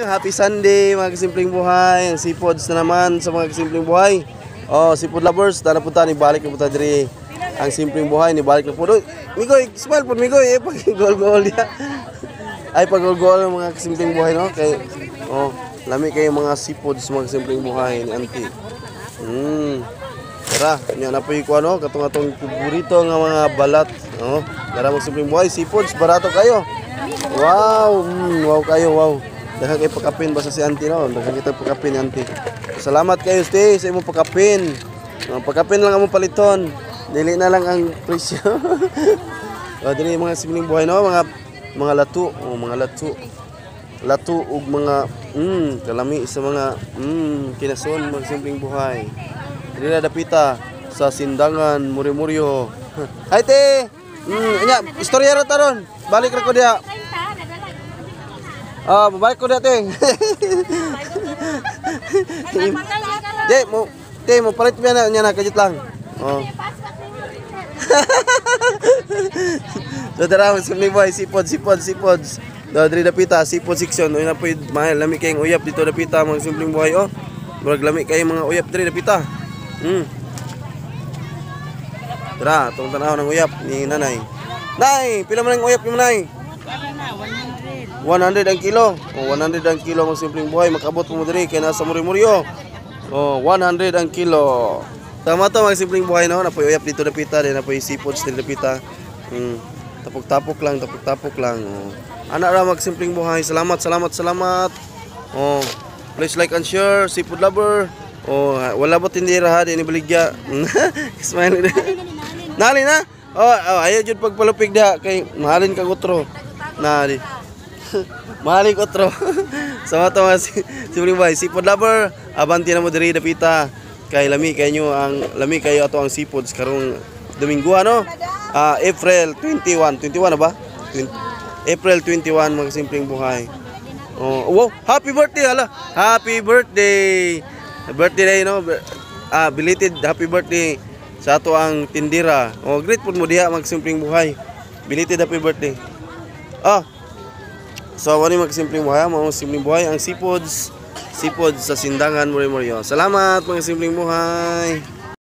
Happy Sunday mga kasimpleng buhay. Ang seafoods na naman sa mga kasimpleng buhay. Oh, seafood lovers, tara punta ni balik na punta diri. Ang simpleng buhay ni balik na po. Migoy, smile po Migoy, pag gol-gol dia. Ay pag gol-gol mga kasimpleng buhay no. Kay lami kayo mga seafoods mga kasimpleng buhay ni Auntie. Tara, nya na po ko ano, katong paborito nga mga balat, no. Tara mga simpleng buhay, seafoods barato kayo. Wow, wow kayo, wow. Daghang kayo pakapin basta si Auntie no. Daghang kita pakapin ni Auntie. Salamat kayo stay sa imong pakapin. Pakapin lang among paliton. Dili na lang ang presyo. Dili mga simpleng buhay no, mga lato, mga lato. Lato ug mga kalami sa mga kinason mga simpleng buhay. Dili na dapita sa Sindangan, Muri-Muryo. Hay te. Nya, istorya ra taron. Balik ra ko diha. Babalik ko dati. Mo palit mo niya na kajit lang. So tara, simpleng buhay, seafoods. Diri dapita, seafood section. Uy na po, lami kayong uyap dito dapita, mga simpleng buhay. Murag lami kayong mga uyap diri dapita. Tara, itong tanaw ng uyap ni nanay. Nay, pila man ang uyap ni nanay? 100 ang kilo. 100 ang kilo mga simpleng buhay. Makabot mo diri kay nasa Muri-Muryo. 100 ang kilo. Tama to mga simpleng buhay no. Napoy uyap dito dapita, din napoy seafoods dito dapita. Tapok-tapok lang. Ana ra mga simpleng buhay. Salamat. Please like and share, seafood lover. Wala ba tindira ha din ibaligya. Smile. Nali na. Ayo jud pagpalupig da kay mahalin ka utro. Nali. Mahalin ko otro. Sama to mga simpleng buhay, seafood lover. Abanti na mo diri dapita. Kay lami kayo ato ang seafoods karong Domingo ano? April 21 na ba? April 21 mga simpleng buhay. Wow, happy birthday hala. Happy birthday. Birthday no. Belated happy birthday sa ato ang tindira. Grateful mo diha mga simpleng buhay. Belated happy birthday. So wani mga simpleng buhay, mga simpleng buhay ang seafoods sa Sindangan, Muri-Muryo. Salamat mga simpleng buhay.